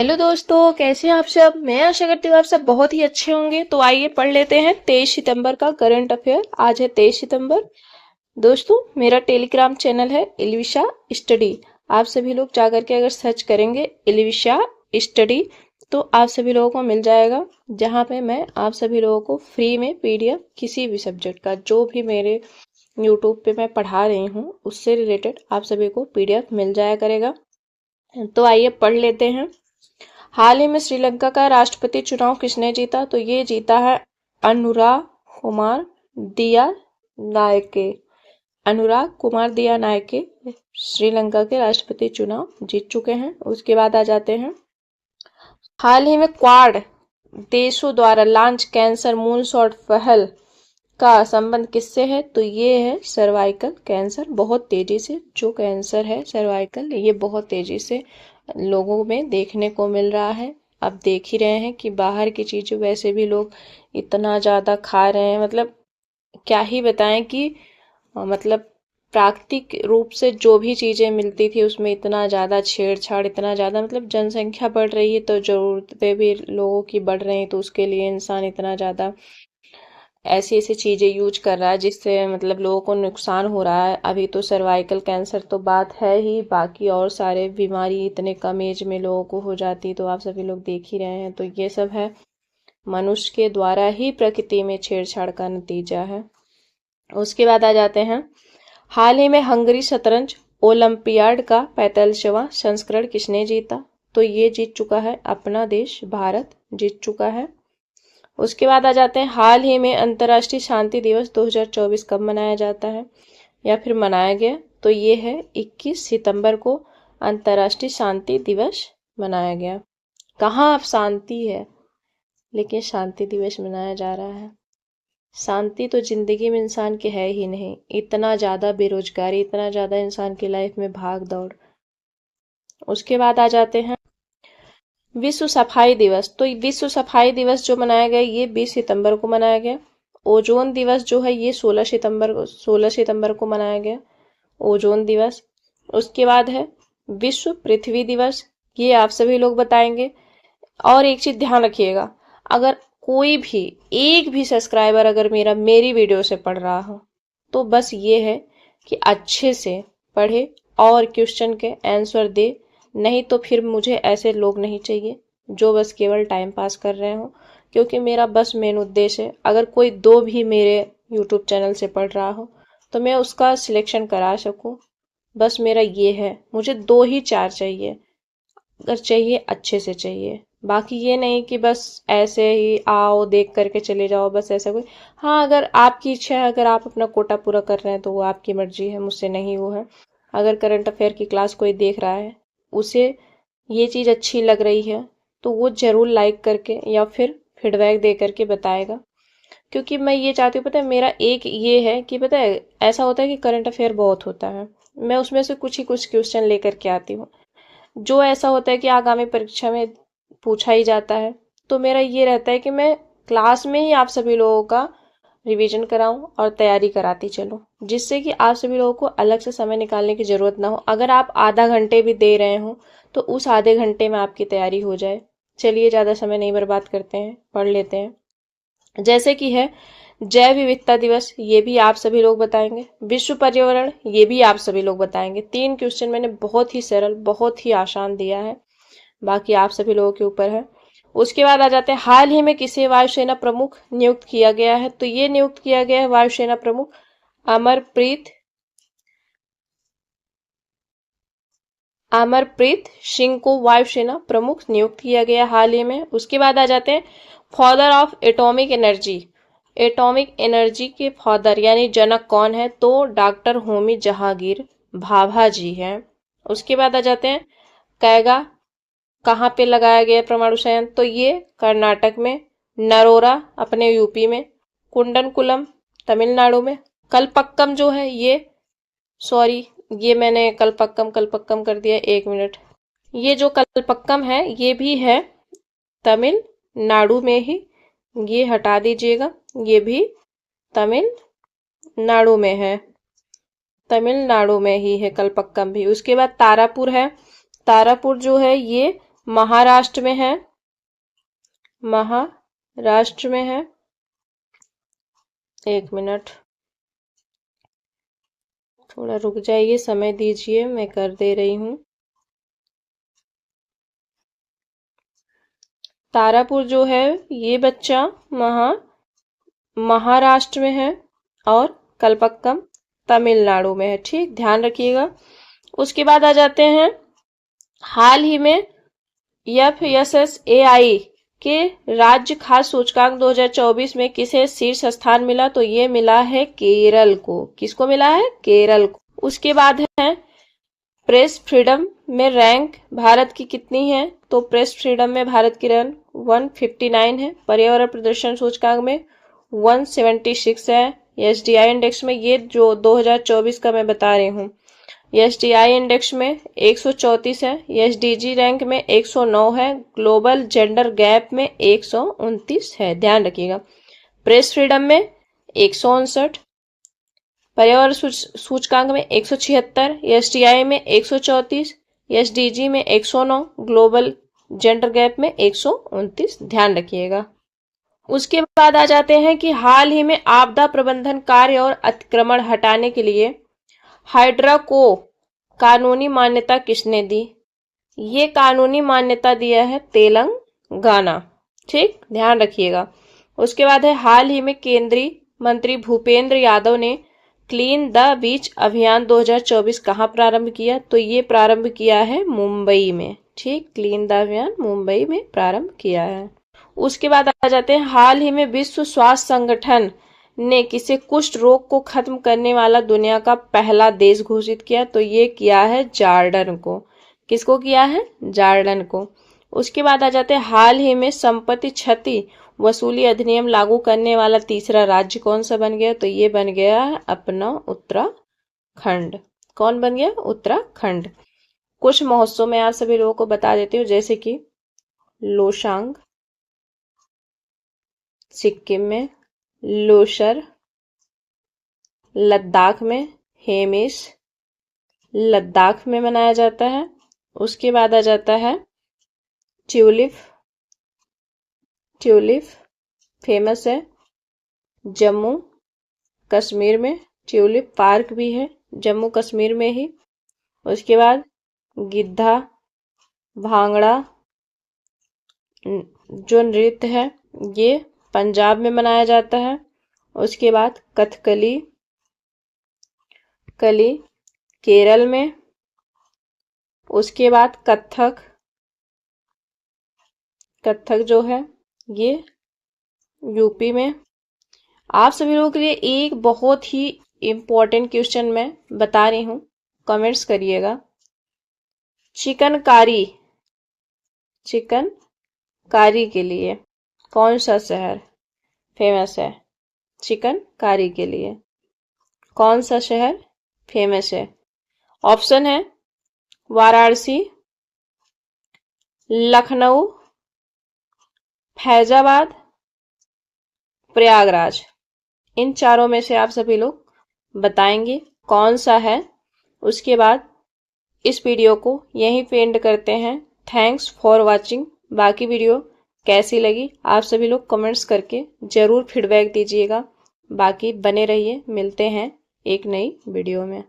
Hello दोस्तों, कैसे हैं आप सब। मैं आशा करती हूँ आप सब बहुत ही अच्छे होंगे। तो आइए पढ़ लेते हैं 23 सितंबर का करंट अफेयर। आज है 23 सितंबर। दोस्तों, मेरा टेलीग्राम चैनल है इल्विशा स्टडी। आप सभी लोग जाकर के अगर सर्च करेंगे इल्विशा स्टडी तो आप सभी लोगों को मिल जाएगा, जहाँ पे मैं आप सभी लोगों को फ्री में पीडीएफ किसी भी सब्जेक्ट का जो भी मेरे यूट्यूब पे मैं पढ़ा रही हूँ उससे रिलेटेड आप सभी को पीडीएफ मिल जाया करेगा। तो आइए पढ़ लेते हैं। हाल ही में श्रीलंका का राष्ट्रपति चुनाव किसने जीता? तो ये जीता है अनुराग कुमार दिया नायके। अनुराग कुमार दिया नायके श्रीलंका के राष्ट्रपति चुनाव जीत चुके हैं। उसके बाद आ जाते हैं, हाल ही में क्वाड देशों द्वारा लॉन्च कैंसर मूनशॉट पहल का संबंध किससे है? तो ये है सर्वाइकल कैंसर। बहुत तेजी से जो कैंसर है सर्वाइकल, ये बहुत तेजी से लोगों में देखने को मिल रहा है। अब देख ही रहे हैं कि बाहर की चीजें वैसे भी लोग इतना ज्यादा खा रहे हैं, मतलब क्या ही बताएं कि मतलब प्राकृतिक रूप से जो भी चीजें मिलती थी उसमें इतना ज्यादा छेड़छाड़, इतना ज्यादा मतलब जनसंख्या बढ़ रही है तो जरूरतें भी लोगों की बढ़ रही हैं, तो उसके लिए इंसान इतना ज्यादा ऐसी ऐसी चीजें यूज कर रहा है जिससे मतलब लोगों को नुकसान हो रहा है। अभी तो सर्वाइकल कैंसर तो बात है ही, बाकी और सारे बीमारी इतने कम एज में लोगों को हो जाती, तो आप सभी लोग देख ही रहे हैं। तो ये सब है मनुष्य के द्वारा ही प्रकृति में छेड़छाड़ का नतीजा है। उसके बाद आ जाते हैं, हाल ही में हंगरी शतरंज ओलंपियाड का 45वां संस्करण किसने जीता? तो ये जीत चुका है अपना देश भारत जीत चुका है। उसके बाद आ जाते हैं, हाल ही में अंतर्राष्ट्रीय शांति दिवस 2024 कब मनाया जाता है या फिर मनाया गया? तो ये है 21 सितंबर को अंतर्राष्ट्रीय शांति दिवस मनाया गया। कहाँ अब शांति है, लेकिन शांति दिवस मनाया जा रहा है। शांति तो जिंदगी में इंसान के है ही नहीं, इतना ज्यादा बेरोजगारी, इतना ज्यादा इंसान की लाइफ में भाग दौड़। उसके बाद आ जाते हैं, विश्व सफाई दिवस। तो विश्व सफाई दिवस जो मनाया गया ये 20 सितंबर को मनाया गया। ओजोन दिवस जो है ये 16 सितंबर को मनाया गया, ओजोन दिवस। उसके बाद है विश्व पृथ्वी दिवस, ये आप सभी लोग बताएंगे। और एक चीज ध्यान रखिएगा, अगर कोई भी एक भी सब्सक्राइबर अगर मेरी वीडियो से पढ़ रहा हो तो बस ये है कि अच्छे से पढ़े और क्वेश्चन के आंसर दे, नहीं तो फिर मुझे ऐसे लोग नहीं चाहिए जो बस केवल टाइम पास कर रहे हो। क्योंकि मेरा बस मेन उद्देश्य है, अगर कोई दो भी मेरे यूट्यूब चैनल से पढ़ रहा हो तो मैं उसका सिलेक्शन करा सकूं, बस मेरा ये है। मुझे 2 ही 4 चाहिए, अगर चाहिए अच्छे से चाहिए। बाकी ये नहीं कि बस ऐसे ही आओ देख करके चले जाओ, बस ऐसा कोई। हाँ, अगर आपकी इच्छा है, अगर आप अपना कोटा पूरा कर रहे हैं तो वो आपकी मर्जी है, मुझसे नहीं वो है। अगर करंट अफेयर की क्लास कोई देख रहा है, उसे ये चीज अच्छी लग रही है तो वो जरूर लाइक करके या फिर फीडबैक दे करके बताएगा। क्योंकि मैं ये चाहती हूँ, पता है मेरा एक ये है कि पता है ऐसा होता है कि करंट अफेयर बहुत होता है, मैं उसमें से कुछ ही कुछ क्वेश्चन लेकर के आती हूँ जो ऐसा होता है कि आगामी परीक्षा में पूछा ही जाता है। तो मेरा ये रहता है कि मैं क्लास में ही आप सभी लोगों का रिवीजन कराऊं और तैयारी कराती चलूं, जिससे कि आप सभी लोगों को अलग से समय निकालने की जरूरत ना हो। अगर आप आधा घंटे भी दे रहे हो तो उस आधे घंटे में आपकी तैयारी हो जाए। चलिए ज्यादा समय नहीं बर्बाद करते हैं, पढ़ लेते हैं। जैसे कि है जैव विविधता दिवस, ये भी आप सभी लोग बताएंगे। विश्व पर्यावरण, ये भी आप सभी लोग बताएंगे। 3 क्वेश्चन मैंने बहुत ही सरल बहुत ही आसान दिया है, बाकी आप सभी लोगों के ऊपर है। उसके बाद आ जाते हैं, हाल ही में किसे वायुसेना प्रमुख नियुक्त किया गया है? तो ये नियुक्त किया गया है वायुसेना प्रमुख अमरप्रीत सिंह को वायुसेना प्रमुख नियुक्त किया गया हाल ही में। उसके बाद आ जाते हैं, father of atomic energy, atomic energy के फादर यानी जनक कौन है? तो डॉक्टर होमी जहांगीर भाभा जी हैं। उसके बाद आ जाते हैं, कैगा कहाँ पे लगाया गया परमाणु संयंत्र? तो ये कर्नाटक में, नरोरा अपने यूपी में, कुंडनकुलम तमिलनाडु में, कलपक्कम जो है ये, सॉरी ये मैंने कलपक्कम कर दिया, 1 मिनट। ये जो कलपक्कम है ये भी है तमिलनाडु में ही, ये हटा दीजिएगा, ये भी तमिलनाडु में है, तमिलनाडु में ही है कलपक्कम भी। उसके बाद तारापुर है, तारापुर जो है ये महाराष्ट्र में है, महाराष्ट्र में है। 1 मिनट, थोड़ा रुक जाइए, समय दीजिए, मैं कर दे रही हूँ। तारापुर जो है ये बच्चा महाराष्ट्र में है और कलपक्कम तमिलनाडु में है। ठीक, ध्यान रखिएगा। उसके बाद आ जाते हैं, हाल ही में FSSAI के राज्य खाद्य सूचकांक 2024 में किसे शीर्ष स्थान मिला? तो ये मिला है केरल को। किसको मिला है? केरल को। उसके बाद है, प्रेस फ्रीडम में रैंक भारत की कितनी है? तो प्रेस फ्रीडम में भारत की रैंक 159 है। पर्यावरण प्रदर्शन सूचकांक में 176 है। SDI इंडेक्स में, ये जो 2024 का मैं बता रही हूँ, SDI इंडेक्स में 134 है। SDG रैंक में 109 है। ग्लोबल जेंडर गैप में 129 है। ध्यान रखिएगा। प्रेस फ्रीडम में 159, पर्यावरण सूचकांक में 176, SDI में 134, SDG में 109, ग्लोबल जेंडर गैप में 129। ध्यान रखिएगा। उसके बाद आ जाते हैं कि हाल ही में आपदा प्रबंधन कार्य और अतिक्रमण हटाने के लिए हाइड्रा को कानूनी मान्यता किसने दी? ये कानूनी मान्यता दिया है तेलंगाना। ठीक, ध्यान रखिएगा। उसके बाद है, हाल ही में केंद्रीय मंत्री भूपेंद्र यादव ने क्लीन द बीच अभियान 2024 कहाँ प्रारंभ किया? तो ये प्रारंभ किया है मुंबई में। ठीक, क्लीन द अभियान मुंबई में प्रारंभ किया है। उसके बाद आ जाते हैं, हाल ही में विश्व स्वास्थ्य संगठन ने किसे कुष्ठ रोग को खत्म करने वाला दुनिया का पहला देश घोषित किया? तो ये किया है जॉर्डन को। किसको किया है? जॉर्डन को। उसके बाद आ जाते हैं, हाल ही में संपत्ति क्षति वसूली अधिनियम लागू करने वाला तीसरा राज्य कौन सा बन गया? तो ये बन गया है अपना उत्तराखंड। कौन बन गया? उत्तराखंड। कुछ महोत्सव में आप सभी लोगों को बता देती हूँ, जैसे कि लोसांग सिक्किम में, लोसर लद्दाख में, हेमिस लद्दाख में मनाया जाता है। उसके बाद आ जाता है ट्यूलिप फेमस है जम्मू कश्मीर में। ट्यूलिप पार्क भी है जम्मू कश्मीर में ही। उसके बाद गिद्धा भांगड़ा जो नृत्य है ये पंजाब में मनाया जाता है। उसके बाद कथकली केरल में। उसके बाद कथक जो है ये यूपी में। आप सभी लोगों के लिए एक बहुत ही इम्पोर्टेंट क्वेश्चन मैं बता रही हूँ, कमेंट्स करिएगा। चिकनकारी के लिए कौन सा शहर फेमस है? चिकनकारी के लिए कौन सा शहर फेमस है? ऑप्शन है वाराणसी, लखनऊ, फैजाबाद, प्रयागराज। इन चारों में से आप सभी लोग बताएंगे कौन सा है। उसके बाद इस वीडियो को यहीं पे एंड करते हैं। Thanks for watching. बाकी वीडियो कैसी लगी आप सभी लोग कमेंट्स करके जरूर फीडबैक दीजिएगा। बाकी बने रहिए, मिलते हैं एक नई वीडियो में।